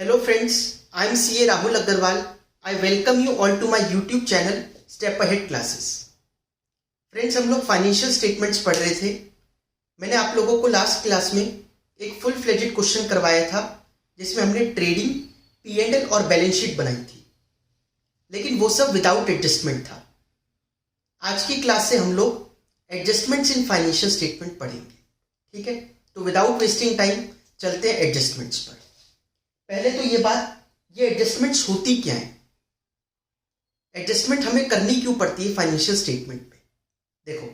Hello friends, I am CA Rahul Agarwal. I welcome you all to my YouTube channel Step Ahead Classes. Friends, हम लोग financial statements पढ़ रहे थे. मैंने आप लोगों को लास्ट क्लास में एक फुल फ्लेजेड क्वेश्चन करवाया था जिसमें हमने ट्रेडिंग, P&L और बैलेंस शीट बनाई थी, लेकिन वो सब विदाउट एडजस्टमेंट था. आज की क्लास से हम लोग एडजस्टमेंट्स इन फाइनेंशियल स्टेटमेंट पढ़ेंगे. ठीक है, तो विदाउट वेस्टिंग टाइम चलते हैं एडजस्टमेंट्स पर. पहले तो ये बात, ये एडजस्टमेंट्स होती क्या है, एडजस्टमेंट हमें करनी क्यों पड़ती है फाइनेंशियल स्टेटमेंट पे. देखो,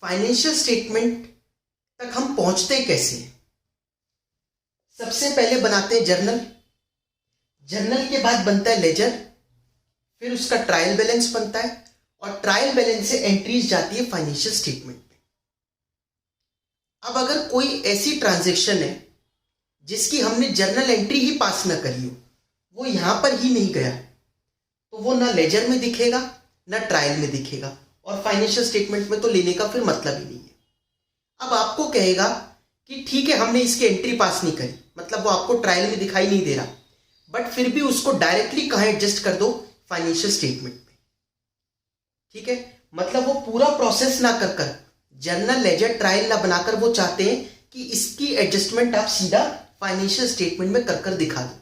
फाइनेंशियल स्टेटमेंट तक हम पहुंचते कैसे हैं. सबसे पहले बनाते हैं जर्नल. जर्नल के बाद बनता है लेजर, फिर उसका ट्रायल बैलेंस बनता है और ट्रायल बैलेंस से एंट्रीज जाती है फाइनेंशियल स्टेटमेंट पे. अब अगर कोई ऐसी ट्रांजैक्शन है जिसकी हमने जर्नल एंट्री ही पास ना करी हो, वो यहां पर ही नहीं गया, तो वो ना लेजर में दिखेगा ना ट्रायल में दिखेगा और फाइनेंशियल स्टेटमेंट में तो लेने का फिर मतलब ही नहीं है. अब आपको कहेगा कि ठीक है, हमने इसकी एंट्री पास नहीं करी, मतलब वो आपको ट्रायल में दिखाई नहीं दे रहा, बट फिर भी उसको डायरेक्टली कहां एडजस्ट कर दो, फाइनेंशियल स्टेटमेंट में. ठीक है, मतलब वो पूरा प्रोसेस ना कर कर, जर्नल लेजर ट्रायल ना बनाकर, वो चाहते हैं कि इसकी एडजस्टमेंट आप सीधा फाइनेंशियल स्टेटमेंट में कर कर दिखा दो.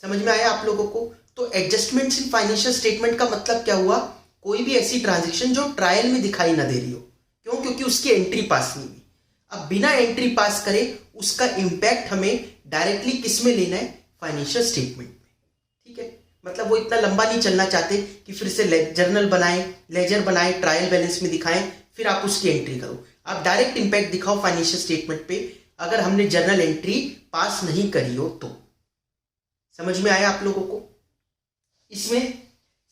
समझ में आया आप लोगों को. तो एडजस्टमेंट्स इन फाइनेंशियल स्टेटमेंट का मतलब क्या हुआ, कोई भी ऐसी ट्रांजैक्शन जो ट्रायल में दिखाई ना दे रही हो. क्यों? क्योंकि उसकी एंट्री पास नहीं हुई. अब बिना एंट्री पास करे उसका इंपैक्ट हमें डायरेक्टली किस में लेना है, फाइनेंशियल स्टेटमेंट में. ठीक है, मतलब वो इतना लंबा नहीं चलना चाहते कि फिर से जर्नल बनाएं, लेजर बनाएं, ट्रायल बैलेंस में दिखाएं, फिर आप उसकी एंट्री करो. आप डायरेक्ट इंपैक्ट दिखाओ फाइनेंशियल स्टेटमेंट पे अगर हमने जर्नल एंट्री पास नहीं करी हो तो. समझ में आया आप लोगों को. इसमें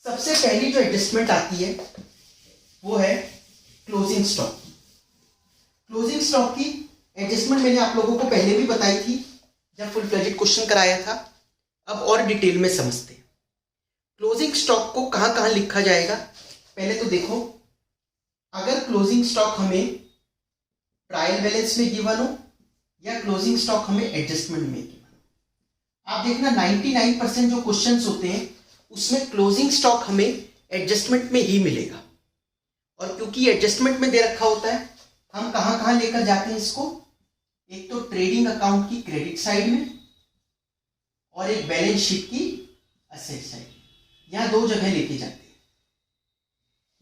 सबसे पहली जो एडजस्टमेंट आती है वो है क्लोजिंग स्टॉक. क्लोजिंग स्टॉक की एडजस्टमेंट मैंने आप लोगों को पहले भी बताई थी जब फुल फ्लेजेड क्वेश्चन कराया था. अब और डिटेल में समझते हैं क्लोजिंग स्टॉक को कहां कहां लिखा जाएगा. पहले तो देखो, अगर क्लोजिंग स्टॉक हमें ट्रायल बैलेंस में गिवन हो या क्लोजिंग स्टॉक हमें एडजस्टमेंट में गिवन हो, आप देखना 99% जो क्वेश्चंस होते हैं उसमें क्लोजिंग स्टॉक हमें एडजस्टमेंट में ही मिलेगा. और क्योंकि एडजस्टमेंट में दे रखा होता है, हम कहां कहां लेकर जाते हैं इसको, एक तो ट्रेडिंग अकाउंट की क्रेडिट साइड में और एक बैलेंस शीट की असेट साइड. यहां दो जगह लेके जाते हैं.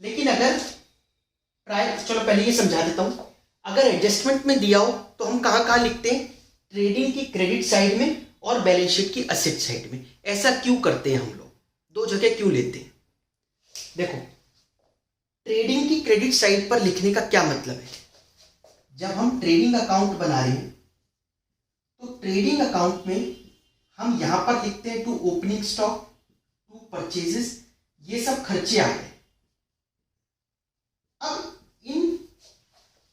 लेकिन अगर ट्रायल, चलो पहले ये समझा देता हूं, अगर एडजस्टमेंट में दिया हो तो हम कहां कहां लिखते हैं, ट्रेडिंग की क्रेडिट साइड में और बैलेंस शीट की असेट साइड में. ऐसा क्यों करते हैं हम लोग, दो जगह क्यों लेते हैं. देखो, ट्रेडिंग की क्रेडिट साइड पर लिखने का क्या मतलब है, जब हम ट्रेडिंग अकाउंट बना रहे हैं तो ट्रेडिंग अकाउंट में हम यहां पर लिखते हैं to opening stock, to purchases, ये सब खर्चे आ गए. अब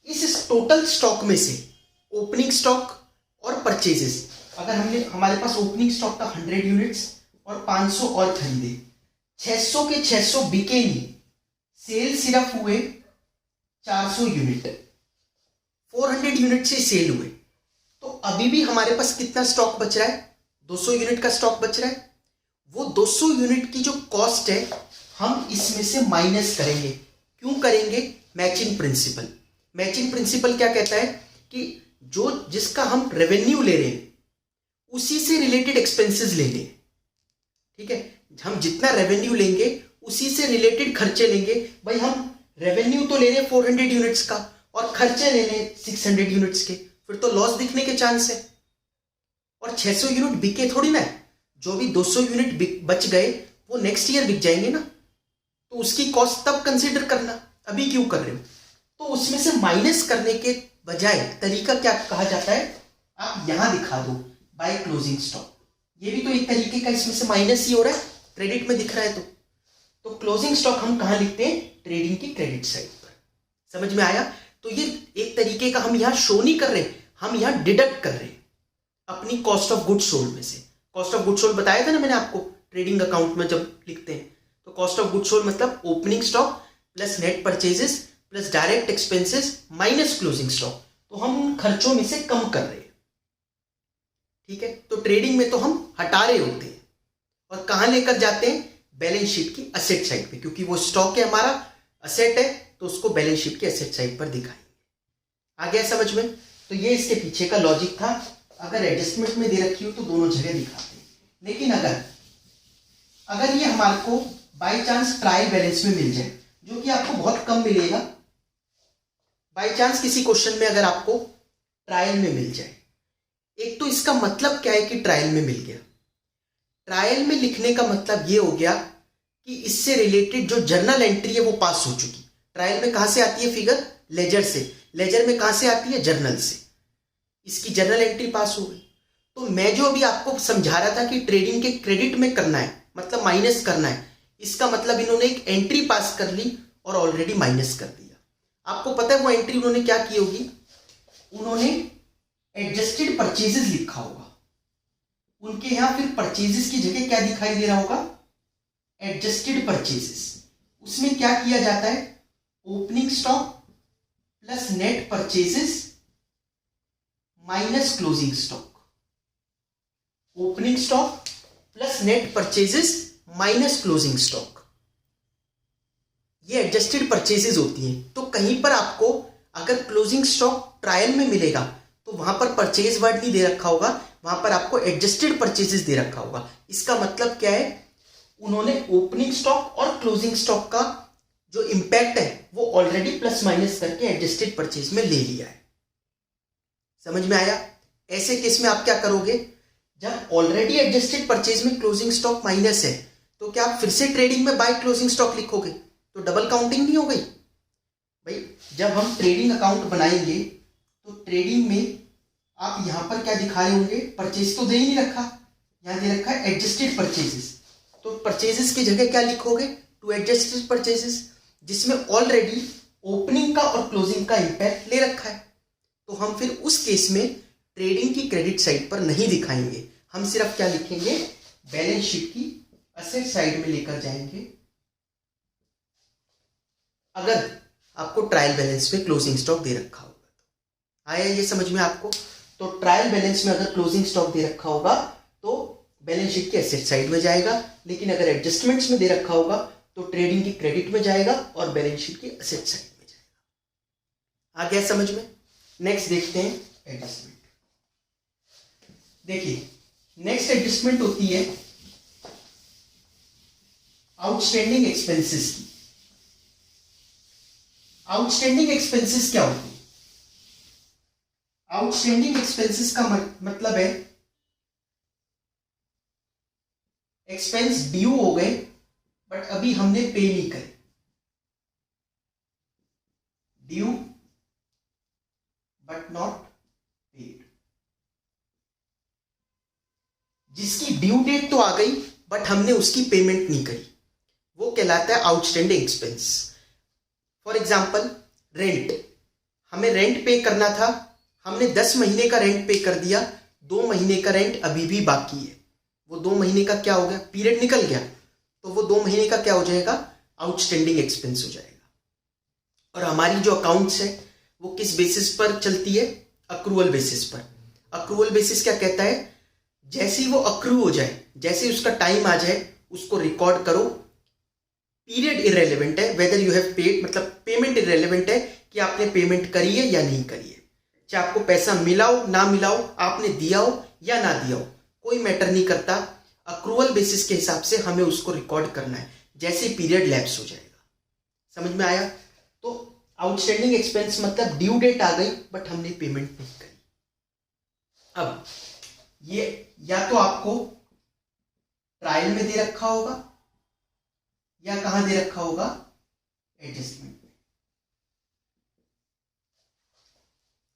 इस टोटल स्टॉक में से ओपनिंग स्टॉक और परचेजेस, अगर हमारे पास ओपनिंग स्टॉक था 100 यूनिट्स और 500 और खरीदे, 600 के 600 बिके नहीं, सेल सिर्फ हुए 400 यूनिट, 400 यूनिट से सेल हुए, तो अभी भी हमारे पास कितना स्टॉक बच रहा है, 200 यूनिट का स्टॉक बच रहा है. वो 200 यूनिट की जो कॉस्ट है हम इसमें से माइनस करेंगे. क्यों करेंगे, मैचिंग प्रिंसिपल. मैचिंग प्रिंसिपल क्या कहता है कि जो जिसका हम रेवेन्यू ले रहे हैं उसी से रिलेटेड एक्सपेंसेस ले लें. ठीक है, हम जितना रेवेन्यू लेंगे उसी से रिलेटेड खर्चे लेंगे. भाई हम रेवेन्यू तो ले रहे हैं 400 यूनिट्स का और खर्चे ले लें 600 यूनिट्स के, फिर तो लॉस दिखने के चांस है. और 600 यूनिट बिके थोड़ी ना, जो भी 200 यूनिट बच गए वो नेक्स्ट ईयर बिक जाएंगे ना, तो उसकी कॉस्ट तब कंसीडर करना, अभी क्यों कर रहे हो. तो उसमें से माइनस करने के बजाय तरीका क्या कहा जाता है, आप यहां दिखा दो बाय क्लोजिंग स्टॉक. ये भी तो एक तरीके का इसमें से माइनस ही हो रहा है, क्रेडिट में दिख रहा है. तो क्लोजिंग स्टॉक हम कहां लिखते हैं, ट्रेडिंग की क्रेडिट साइड पर. समझ में आया. तो ये एक तरीके का हम यहां शो नहीं कर रहे, हम यहां डिडक्ट कर रहे हैं अपनी कॉस्ट ऑफ गुड्स सोल्ड में से. कॉस्ट ऑफ गुड्स सोल्ड बताया था ना मैंने आपको, ट्रेडिंग अकाउंट में जब लिखते हैं तो कॉस्ट ऑफ गुड्स सोल्ड मतलब opening stock plus net purchases plus direct expenses minus closing stock. तो हम उन खर्चों में से कम कर रहे हैं. ठीक है, तो ट्रेडिंग में तो हम हटा रहे होते हैं और कहाँ लेकर जाते हैं, बैलेंस शीट की असेट साइड पे, क्योंकि वो स्टॉक है हमारा, असेट है, तो उसको बैलेंस शीट की असेट साइड पर दिखाएंगे। आ गया समझ में? तो ये इसके पीछे का लॉजिक था। अगर एडजस्टमेंट में दे रखी हो तो दोनों जगह दिखाते हैं, लेकिन अगर ये हमारे को बाई चांस ट्रायल बैलेंस में मिल जाए, जो कि आपको बहुत कम मिलेगा, बाई चांस किसी क्वेश्चन में अगर आपको ट्रायल में मिल जाए, एक तो इसका मतलब क्या है कि ट्रायल में मिल गया। ट्रायल में लिखने का मतलब ये हो गया कि इससे रिलेटेड जो जर्नल एंट्री है वो पास हो चुकी। ट्रायल में कहां से आती है फिगर, लेजर से। लेजर में कहां से आती है, जर्नल से। इसकी जर्नल एंट्री पास हो गई। तो मैं जो अभी आपको समझा रहा था कि ट्रेडिंग के क्रेडिट में करना है, मतलब माइनस करना है, इसका मतलब इन्होंने एक एंट्री पास कर ली और ऑलरेडी माइनस कर दिया। आपको पता है वो एंट्री उन्होंने क्या की होगी, उन्होंने एडजस्टेड परचेजेस लिखा होगा। उनके यहां फिर परचेजेस की जगह क्या दिखाई दे रहा होगा, एडजस्टेड परचेजेस। उसमें क्या किया जाता है, opening stock plus net purchases minus closing stock. Opening stock plus net purchases minus closing stock, ये एडजस्टेड परचेजेस होती हैं। तो कहीं पर आपको अगर क्लोजिंग स्टॉक ट्रायल में मिलेगा तो वहां पर परचेज वर्ड नहीं दे रखा होगा, वहां पर आपको एडजस्टेड परचेजेस दे रखा होगा। इसका मतलब क्या है, उन्होंने ओपनिंग स्टॉक और क्लोजिंग स्टॉक का जो इंपैक्ट है वो ऑलरेडी प्लस माइनस करके एडजस्टेड परचेज में ले लिया है। समझ में आया? ऐसे केस में आप क्या करोगे, जब ऑलरेडी एडजस्टेड परचेज में क्लोजिंग स्टॉक माइनस है तो क्या आप फिर से ट्रेडिंग में बाय क्लोजिंग स्टॉक लिखोगे, तो डबल काउंटिंग नहीं हो गई भाई। जब हम ट्रेडिंग अकाउंट बनाएंगे तो ट्रेडिंग में आप यहां पर क्या दिखा रहे होंगे, परचेज तो दे ही नहीं रखा, यहां दे रखा है एडजस्टेड परचेजेस। तो परचेजेस की जगह क्या लिखोगे, टू एडजस्टेड परचेजेस, जिसमें ऑलरेडी ओपनिंग का और क्लोजिंग का इंपैक्ट ले रखा है। तो हम फिर उस केस में ट्रेडिंग की क्रेडिट साइड पर नहीं दिखाएंगे, हम सिर्फ क्या लिखेंगे, बैलेंस शीट की असेट साइड में लेकर जाएंगे। अगर आपको ट्रायल बैलेंस में क्लोजिंग स्टॉक दे रखा होगा तो आया ये समझ में आपको? तो ट्रायल बैलेंस में अगर क्लोजिंग स्टॉक दे रखा होगा तो बैलेंस शीट की एसेट साइड में जाएगा, लेकिन अगर एडजस्टमेंट्स में दे रखा होगा तो ट्रेडिंग की क्रेडिट में जाएगा और बैलेंस शीट की एसेट साइड में जाएगा। आ गया समझ में? नेक्स्ट देखते हैं एडजस्टमेंट। देखिए नेक्स्ट एडजस्टमेंट होती है आउटस्टैंडिंग एक्सपेंसेस की। आउटस्टैंडिंग एक्सपेंसेस क्या होती है? आउटस्टैंडिंग एक्सपेंसेस का मतलब है एक्सपेंस ड्यू हो गए बट अभी हमने पे नहीं करे। ड्यू बट नॉट पेड, जिसकी ड्यू डेट तो आ गई बट हमने उसकी पेमेंट नहीं करी, वो कहलाता है outstanding expense. For example rent, हमें रेंट पे करना था, हमने 10 महीने का रेंट पे कर दिया, 2 महीने का रेंट अभी भी बाकी है। वो 2 महीने का क्या हो गया, पीरियड निकल गया, तो वो 2 महीने का क्या हो जाएगा, आउटस्टैंडिंग एक्सपेंस हो जाएगा। और हमारी जो अकाउंट्स है वो किस बेसिस पर चलती है, अक्रूवल बेसिस पर। अक्रूवल बेसिस क्या कहता है, जैसे ही वो अक्रू हो जाए, जैसे ही उसका टाइम आ जाए उसको रिकॉर्ड करो। पीरियड इररेलेवेंट है, वेदर यू हैव पेड, मतलब पेमेंट इररेलेवेंट है कि आपने पेमेंट करी है या नहीं करी है। चाहे आपको पैसा मिला हो ना मिला हो, आपने दिया हो या ना दिया हो, कोई मैटर नहीं करता। अक्रूवल बेसिस के हिसाब से हमें उसको रिकॉर्ड करना है जैसे पीरियड लैप्स हो जाएगा। समझ में आया? तो आउटस्टैंडिंग एक्सपेंस मतलब ड्यू डेट आ गई बट हमने पेमेंट नहीं करी। अब ये या तो आपको ट्रायल में दे रखा होगा या कहां दे रखा होगा, एडजस्टमेंट में।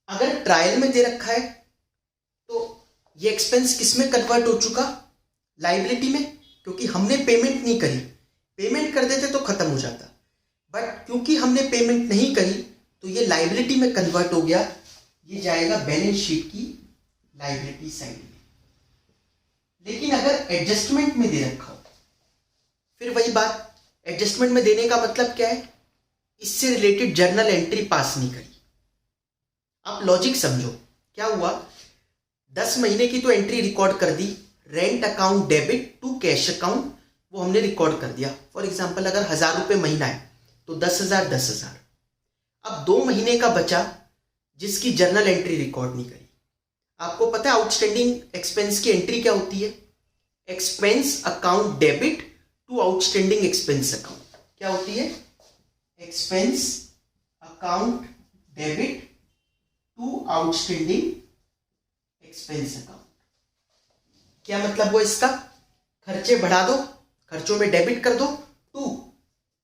अगर ट्रायल में दे रखा है तो ये एक्सपेंस किस में कन्वर्ट हो चुका, लाइबिलिटी में, क्योंकि हमने पेमेंट नहीं करी। पेमेंट कर देते तो खत्म हो जाता, बट क्योंकि हमने पेमेंट नहीं करी तो ये लाइबिलिटी में कन्वर्ट हो गया, ये जाएगा बैलेंस शीट की लाइबिलिटी साइड में। लेकिन अगर एडजस्टमेंट में दे रखा हो, फिर वही बात, एडजस्टमेंट में देने का मतलब क्या है, इससे रिलेटेड जर्नल एंट्री पास नहीं करी। आप लॉजिक समझो, क्या हुआ, 10 महीने की तो एंट्री रिकॉर्ड कर दी, rent account debit to cash account वो हमने रिकॉर्ड कर दिया। फॉर एग्जाम्पल अगर 1000 रुपये महीना है तो 10,000 10,000। अब 2 महीने का बचा जिसकी जर्नल एंट्री रिकॉर्ड नहीं करी। आपको पता है आउटस्टैंडिंग एक्सपेंस की एंट्री क्या होती है? Expense account debit to outstanding expense account. क्या होती है? Expense account debit to outstanding expense account. क्या मतलब हुआ इसका? खर्चे बढ़ा दो, खर्चों में डेबिट कर दो टू,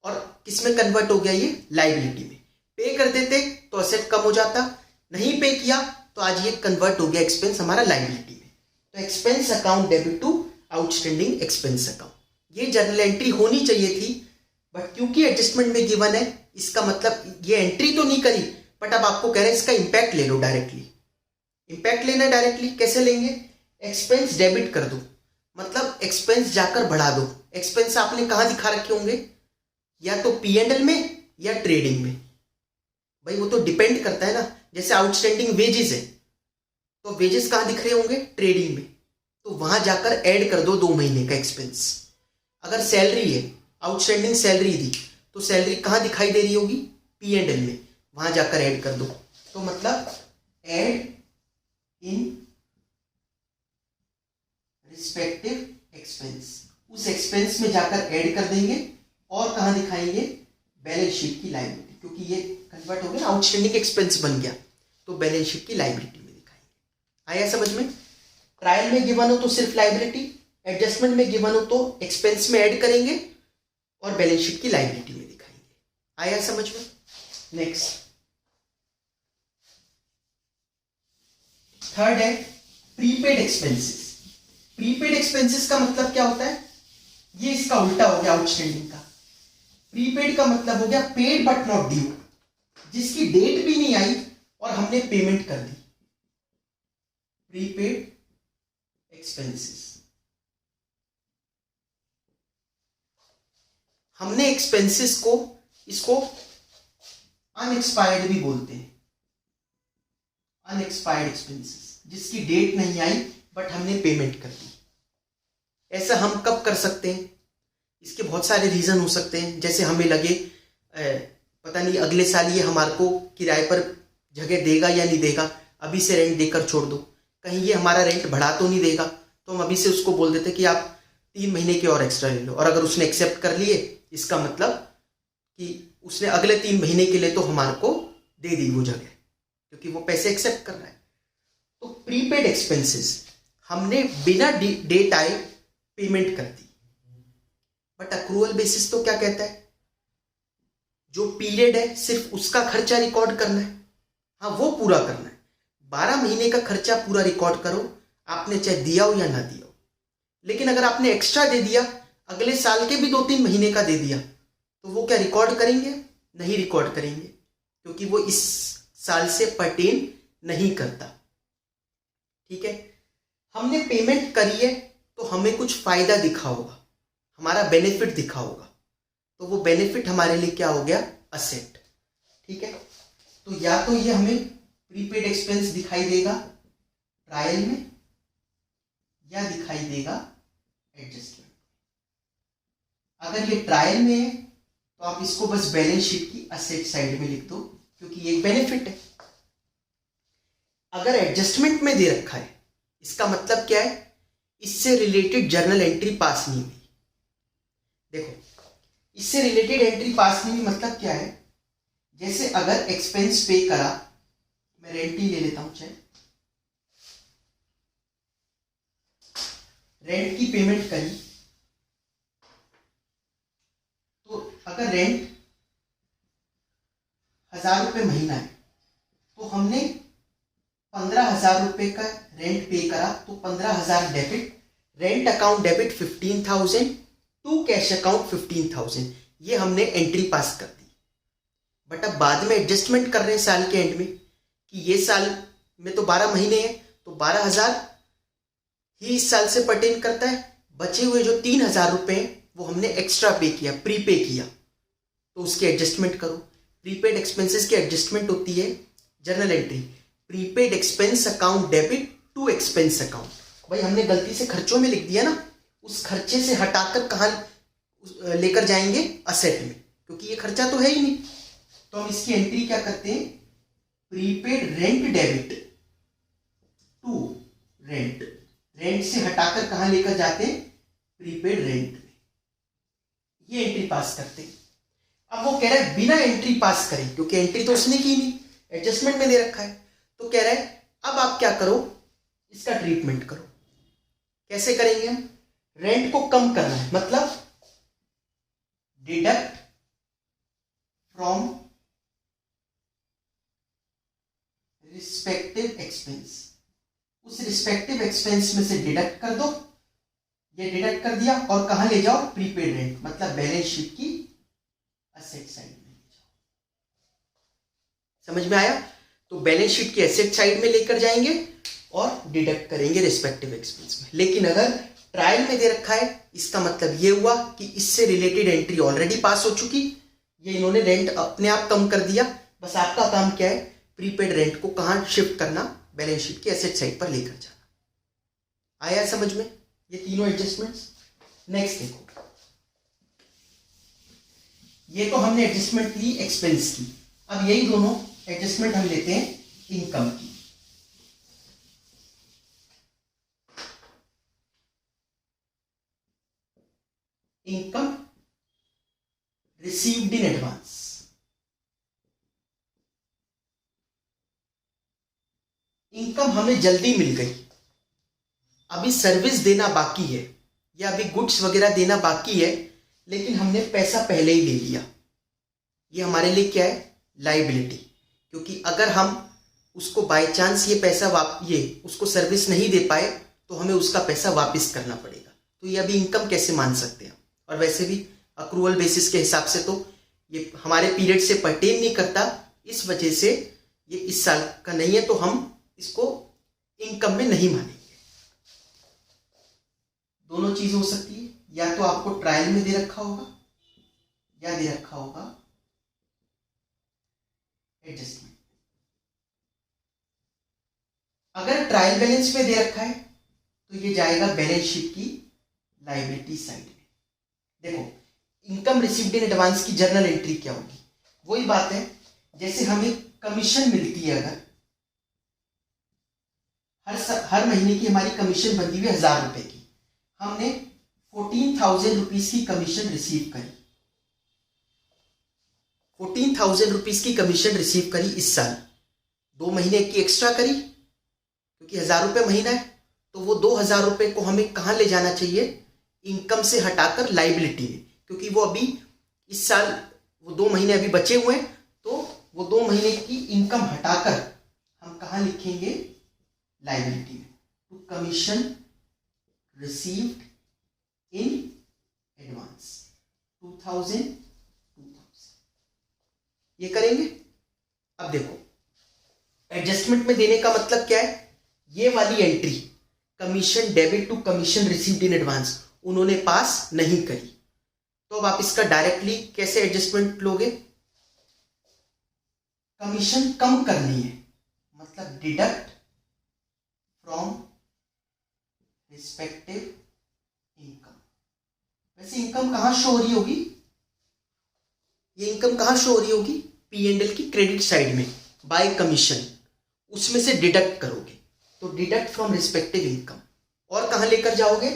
और किसमें कन्वर्ट हो गया ये? लायबिलिटी में। पे कर देते तो असेट कम हो जाता, नहीं पे किया तो आज ये कन्वर्ट हो गया एक्सपेंस हमारा लायबिलिटी में। तो expense account debit to outstanding expense account, ये जर्नल एंट्री होनी चाहिए थी, बट क्योंकि एडजस्टमेंट में गिवन है, इसका मतलब ये एंट्री तो नहीं करी, बट अब आपको कह रहे हैं इसका इंपैक्ट ले लो डायरेक्टली। इंपैक्ट लेना है डायरेक्टली, कैसे लेंगे? एक्सपेंस डेबिट कर दो, मतलब एक्सपेंस जाकर बढ़ा दो। एक्सपेंस आपने कहां दिखा रखे होंगे? या तो P&L में या ट्रेडिंग में। भाई वो तो डिपेंड करता है ना, जैसे आउटस्टैंडिंग वेजेस है तो वेजेस कहां दिख रहे होंगे? ट्रेडिंग में, तो वहां जाकर ऐड कर दो 2 महीने का एक्सपेंस। अगर सैलरी है, आउटस्टैंडिंग सैलरी दी तो सैलरी कहां दिखाई दे रही होगी? P&L में, वहां जाकर ऐड कर दो। तो मतलब ऐड इन रिस्पेक्टिव एक्सपेंस, उस एक्सपेंस में जाकर ऐड कर देंगे और कहां दिखाएंगे? बैलेंस शीट की लायबिलिटी, क्योंकि ये कन्वर्ट हो गया, आउटस्टैंडिंग एक्सपेंस बन गया तो बैलेंस शीट की लायबिलिटी में दिखाएंगे। आया समझ में? ट्रायल में गिवन हो तो सिर्फ लायबिलिटी, एडजस्टमेंट में गिवन हो तो एक्सपेंस में ऐड करेंगे और बैलेंस शीट की लायबिलिटी में दिखाएंगे। आया समझ में? नेक्स्ट थर्ड है प्रीपेड एक्सपेंसेस। प्रीपेड एक्सपेंसेस का मतलब क्या होता है? ये इसका उल्टा हो गया आउटस्टैंडिंग का। प्रीपेड का मतलब हो गया पेड बट नॉट ड्यू, जिसकी डेट भी नहीं आई और हमने पेमेंट कर दी। प्रीपेड एक्सपेंसेस, हमने एक्सपेंसेस को, इसको अनएक्सपायर्ड भी बोलते हैं। अनएक्सपायर्ड एक्सपेंसेस, जिसकी डेट नहीं आई बट हमने पेमेंट कर दी। ऐसा हम कब कर सकते हैं? इसके बहुत सारे रीजन हो सकते हैं, जैसे हमें लगे पता नहीं अगले साल ये हमारे को किराए पर जगह देगा या नहीं देगा, अभी से रेंट देकर छोड़ दो। कहीं ये हमारा रेंट बढ़ा तो नहीं देगा, तो हम अभी से उसको बोल देते कि आप 3 महीने के और एक्स्ट्रा ले लो, और अगर उसने एक्सेप्ट कर लिए इसका मतलब कि उसने अगले 3 महीने के लिए तो हमारे को दे दी वो जगह, क्योंकि वो पैसे एक्सेप्ट कर रहा है। तो प्रीपेड एक्सपेंसेस हमने बिना डेट आए पेमेंट कर दी, बट अक्रूवल बेसिस तो क्या कहता है? जो पीरियड है सिर्फ उसका खर्चा रिकॉर्ड करना है, हाँ वो पूरा करना है। 12 महीने का खर्चा पूरा रिकॉर्ड करो, आपने चाहे दिया हो या ना दिया हो। लेकिन अगर आपने एक्स्ट्रा दे दिया, अगले साल के भी 2-3 महीने का दे दिया, तो वो क्या रिकॉर्ड करेंगे? नहीं रिकॉर्ड करेंगे, क्योंकि वो इस साल से पर्टेन नहीं करता। ठीक है, हमने पेमेंट करी है तो हमें कुछ फायदा दिखा होगा, हमारा बेनिफिट दिखा होगा, तो वो बेनिफिट हमारे लिए क्या हो गया? असेट। ठीक है, तो या तो ये हमें प्रीपेड एक्सपेंस दिखाई देगा ट्रायल में, या दिखाई देगा एडजस्टमेंट। अगर ये ट्रायल में है तो आप इसको बस बैलेंस शीट की असेट साइड में लिख दो, क्योंकि ये एक बेनिफिट है। अगर एडजस्टमेंट में दे रखा है, इसका मतलब क्या है? इससे रिलेटेड जर्नल एंट्री पास नहीं हुई। देखो, इससे रिलेटेड एंट्री पास नहीं हुई मतलब क्या है? जैसे अगर एक्सपेंस पे करा, मैं रेंट ही ले लेता हूं, चाहे रेंट की पेमेंट करी, तो अगर रेंट 1000 रुपये महीना है तो हमने 15,000 रुपये का रेंट पे करा, तो 15,000 debit, rent account debit 15,000 to cash account 15,000, ये हमने एंट्री पास कर दी। बट अब बाद में एडजस्टमेंट कर रहे हैं साल के एंड में कि ये साल में तो 12 महीने हैं, तो 12,000 ही इस साल से पर्टेन करता है, बचे हुए जो 3,000 रुपये हैं वो हमने एक्स्ट्रा पे किया, प्रीपे किया, तो उसकी एडजस्टमेंट करो। प्रीपेड एक्सपेंसेस की एडजस्टमेंट होती है journal entry, prepaid expense account debit to expense account. भाई हमने गलती से खर्चों में लिख दिया ना, उस खर्चे से हटाकर कहाँ लेकर जाएंगे, असेट में, क्योंकि ये खर्चा तो है ही नहीं। तो हम इसकी एंट्री क्या करते हैं, prepaid rent debit to rent, rent से हटाकर कहां लेकर जाते हैं, प्रीपेड रेंट में, ये एंट्री पास करते हैं। अब वो कह रहा है बिना एंट्री पास करें, क्योंकि एंट्री तो उसने की नहीं, एडजस्टमेंट में दे रखा है, तो कह रहा है अब आप क्या करो, इसका ट्रीटमेंट करो। कैसे करेंगे हम, रेंट को कम करना है, मतलब डिडक्ट फ्रॉम रिस्पेक्टिव एक्सपेंस, उस रिस्पेक्टिव एक्सपेंस में से डिडक्ट कर दो, ये डिडक्ट कर दिया और कहां ले जाओ, प्रीपेड रेंट, मतलब बैलेंस शीट की एसेट साइड में ले जाओ। समझ में आया? तो बैलेंस शीट की एसेट साइड में लेकर जाएंगे और डिडक्ट करेंगे रिस्पेक्टिव एक्सपेंस में। लेकिन अगर ट्रायल में दे रखा है, इसका मतलब ये हुआ कि इससे रिलेटेड एंट्री ऑलरेडी पास हो चुकी, ये इन्होंने रेंट अपने आप कम कर दिया, बस आपका काम क्या है, प्रीपेड रेंट को कहां शिफ्ट करना, बैलेंस शीट की एसेट साइड पर लेकर जाना। आया समझ में ये तीनों एडजस्टमेंट्स? नेक्स्ट देखो, ये तो हमने एडजस्टमेंट ली एक्सपेंस की, अब यही दोनों एडजस्टमेंट हम लेते हैं इनकम की। Income received in advance, income हमें जल्दी मिल गई, अभी सर्विस देना बाकी है या अभी गुड्स वगैरह देना बाकी है, लेकिन हमने पैसा पहले ही ले लिया, ये हमारे लिए क्या है, लायबिलिटी। क्योंकि अगर हम उसको बाय चांस ये पैसा ये उसको सर्विस नहीं दे पाए तो हमें उसका पैसा वापस करना पड़ेगा, तो ये अभी इनकम कैसे मान सकते हैं। और वैसे भी अक्रूवल बेसिस के हिसाब से तो ये हमारे पीरियड से पर्टेन नहीं करता, इस वजह से ये इस साल का नहीं है, तो हम इसको इनकम में नहीं मानेंगे। दोनों चीज हो सकती है, या तो आपको ट्रायल में दे रखा होगा या दे रखा होगा एडजस्टमेंट। अगर ट्रायल बैलेंस में दे रखा है तो ये जाएगा बैलेंस शीट की लायबिलिटी साइड में। देखो इनकम रिसीव्ड इन एडवांस की जर्नल एंट्री क्या होगी, वही बात है जैसे हमें कमीशन मिलती है, अगर हर महीने की हमारी कमीशन बनती हुई 1000 रुपए की, हमने 14,000 रुपीज की कमीशन रिसीव करी, 14,000 रुपीज की कमीशन रिसीव करी इस साल, 2 महीने की एक्स्ट्रा करी, क्योंकि 1000 रुपए महीना है, तो वो 2,000 रुपए को हमें कहां ले जाना चाहिए, इनकम से हटाकर लायबिलिटी में, क्योंकि वो अभी इस साल वो 2 महीने अभी बचे हुए हैं, तो वो 2 महीने की इनकम हटाकर हम कहां लिखेंगे, लायबिलिटी में, to commission received in advance 2000 ये करेंगे। अब देखो एडजस्टमेंट में देने का मतलब क्या है, ये वाली entry commission debit to commission received in advance उन्होंने पास नहीं करी, तो अब आप इसका डायरेक्टली कैसे एडजस्टमेंट लोगे, कमीशन कम करनी है, मतलब डिडक्ट फ्रॉम रिस्पेक्टिव इनकम। वैसे इनकम कहां शो हो रही होगी, ये इनकम कहां शो हो रही होगी, P&L की क्रेडिट साइड में बाय कमीशन, उसमें से डिडक्ट करोगे, तो डिडक्ट फ्रॉम रिस्पेक्टिव इनकम, और कहां लेकर जाओगे,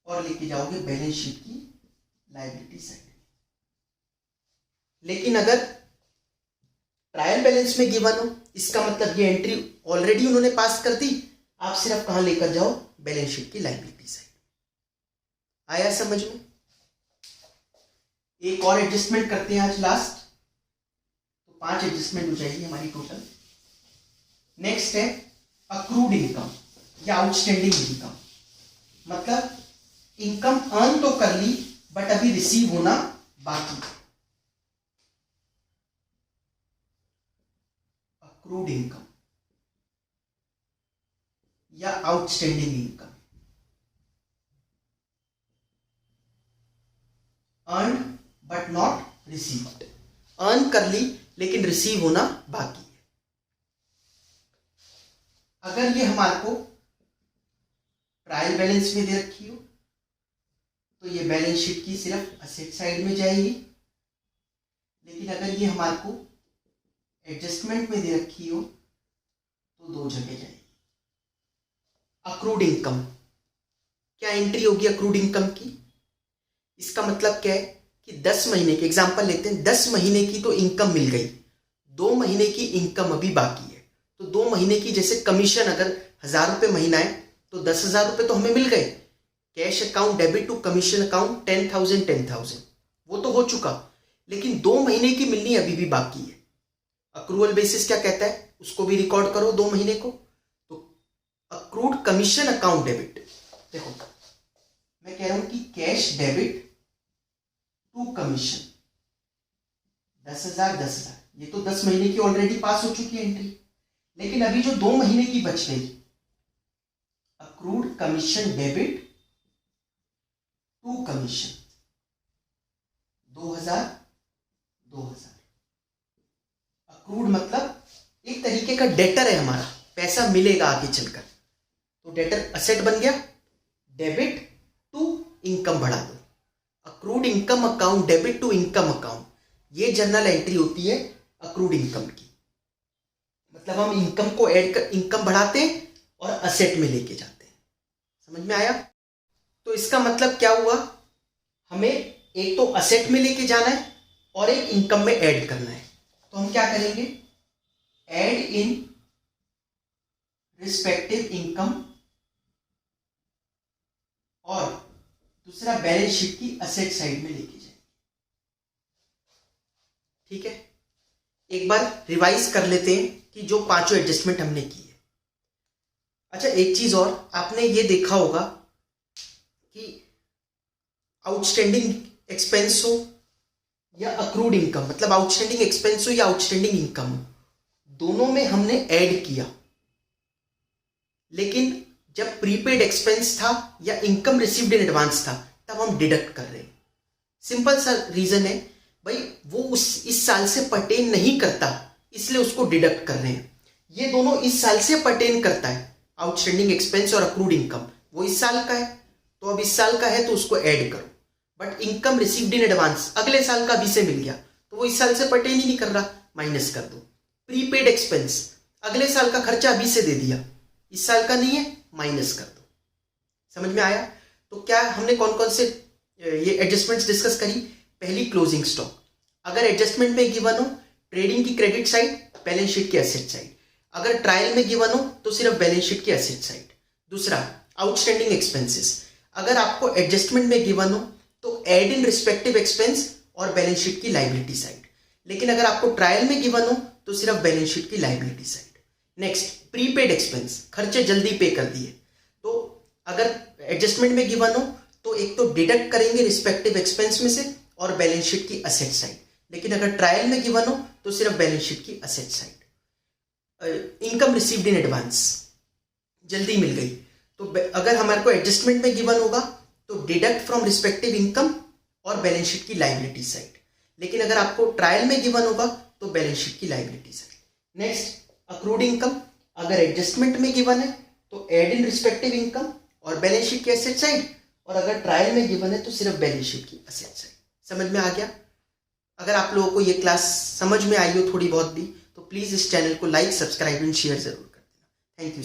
और लेके जाओगे बैलेंस शीट की लायबिलिटी साइड में। लेकिन अगर ट्रायल बैलेंस में गिवन हो, इसका मतलब ये एंट्री ऑलरेडी उन्होंने पास कर दी, आप सिर्फ कहां लेकर जाओ, बैलेंस शीट की लायबिलिटी साइड। आया समझ में? एक और एडजस्टमेंट करते हैं आज लास्ट, तो 5 एडजस्टमेंट हो जाएगी हमारी टोटल। नेक्स्ट है अक्रूड इनकम या आउटस्टैंडिंग इनकम, मतलब इनकम अर्न तो कर ली बट अभी रिसीव होना बाकी। अक्रूड इनकम या outstanding income, earn but not received, earn कर ली लेकिन रिसीव होना बाकी है। अगर ये हमारे को ट्रायल बैलेंस में दे रखी हो तो ये बैलेंस शीट की सिर्फ असेट साइड में जाएगी, लेकिन अगर ये हमारे को एडजस्टमेंट में दे रखी हो तो दो जगह जाएगी। अक्रूड इनकम, क्या एंट्री होगी अक्रूड इनकम की? इसका मतलब क्या है कि 10 महीने के एग्जांपल लेते हैं, 10 महीने की तो इनकम मिल गई, 2 महीने की इनकम अभी बाकी है। तो 2 महीने की जैसे कमीशन अगर 1000 रुपये महीना है तो 10,000 रुपये तो हमें मिल गए। Cash account debit to commission account 10,000 वो तो हो चुका, लेकिन 2 महीने की मिलनी अभी भी बाकी है। अक्रूवल बेसिस क्या कहता है, उसको भी रिकॉर्ड करो 2 महीने को। तो अक्रूड कमीशन अकाउंट डेबिट, देखो मैं कह रहा हूं कि कैश डेबिट टू कमीशन 10,000, ये तो 10 महीने की ऑलरेडी पास हो चुकी है एंट्री, लेकिन अभी जो 2 महीने की बच गई, accrued commission debit to commission 2,000। Accrued मतलब एक तरीके का डेटर है हमारा, पैसा मिलेगा आगे चलकर। तो डेटर असेट बन गया, डेबिट टू इनकम बढ़ा दो, accrued income account debit to income account, ये जर्नल एंट्री होती है अक्रूड इनकम की। मतलब हम इनकम को ऐड कर इनकम बढ़ाते हैं और असेट में लेके जाते हैं। समझ में आया? तो इसका मतलब क्या हुआ, हमें एक तो असेट में लेके जाना है और एक इनकम में ऐड करना है। तो हम क्या करेंगे, ऐड इन रिस्पेक्टिव इनकम और दूसरा बैलेंस शीट की असेट साइड में लेके जाएंगे। ठीक है, एक बार रिवाइज कर लेते हैं कि जो 5 एडजस्टमेंट हमने की है। अच्छा, एक चीज और, आपने ये देखा होगा कि आउटस्टैंडिंग एक्सपेंस हो या अक्रूड इनकम, मतलब आउटस्टैंडिंग एक्सपेंस हो या आउटस्टैंडिंग इनकम हो, दोनों में हमने ऐड किया, लेकिन जब प्रीपेड एक्सपेंस था या इनकम रिसीव्ड इन एडवांस था तब हम डिडक्ट कर रहे हैं। सिंपल सा रीजन है भाई, वो इस साल से पर्टेन नहीं करता, इसलिए उसको डिडक्ट कर रहे हैं। ये दोनों इस साल से पर्टेन करता है, आउटस्टैंडिंग एक्सपेंस और अक्रूड इनकम, वो इस साल का है, तो अब इस साल का है तो उसको ऐड करो। But income received in advance अगले साल का अभी से मिल गया, तो वो इस साल से पर्टेन ही नहीं कर रहा, माइनस कर दो। प्रीपेड एक्सपेंस अगले साल का खर्चा अभी से दे दिया, इस साल का नहीं है, माइनस कर दो। समझ में आया? तो क्या हमने कौन कौन से ये एडजस्टमेंट्स डिस्कस करी? पहली, क्लोजिंग स्टॉक, अगर एडजस्टमेंट में गिवन हो ट्रेडिंग की क्रेडिट साइड, बैलेंस शीट की एसेट साइड। अगर ट्रायल में गिवन हो तो सिर्फ बैलेंस शीट की एसेट साइड। दूसरा, आउटस्टैंडिंग एक्सपेंसेस, अगर आपको एडजस्टमेंट में गिवन हो तो ऐड इन रिस्पेक्टिव एक्सपेंस और बैलेंस शीट की लायबिलिटी साइड, लेकिन अगर आपको ट्रायल में गिवन हो तो सिर्फ बैलेंस शीट की liability side. Next, prepaid expense, खर्चे जल्दी पे कर दिए, तो अगर एडजस्टमेंट में गिवन हो तो एक तो डिडक्ट करेंगे रिस्पेक्टिव एक्सपेंस में से और बैलेंस शीट की असेट साइड, लेकिन अगर ट्रायल में गिवन हो तो सिर्फ बैलेंस शीट की asset side. Income received in advance, जल्दी मिल गई, तो अगर हमारे को एडजस्टमेंट में गिवन होगा तो डिडक्ट फ्रॉम रिस्पेक्टिव इनकम और बैलेंस शीट की लायबिलिटी साइड, लेकिन अगर आपको ट्रायल में गिवन होगा तो बैलेंस शीट की liability side. Next, accrued income, अगर एडजस्टमेंट में गिवन है तो ऐड इन रिस्पेक्टिव इनकम और बैलेंस शीट की एसेट साइड, और अगर ट्रायल में गिवन है तो सिर्फ बैलेंस शीट की एसेट साइड। समझ में आ गया? अगर आप लोगों को ये क्लास समझ में आई हो थोड़ी बहुत भी, तो प्लीज इस चैनल को लाइक, सब्सक्राइब एंड शेयर जरूर कर देना। Thank you.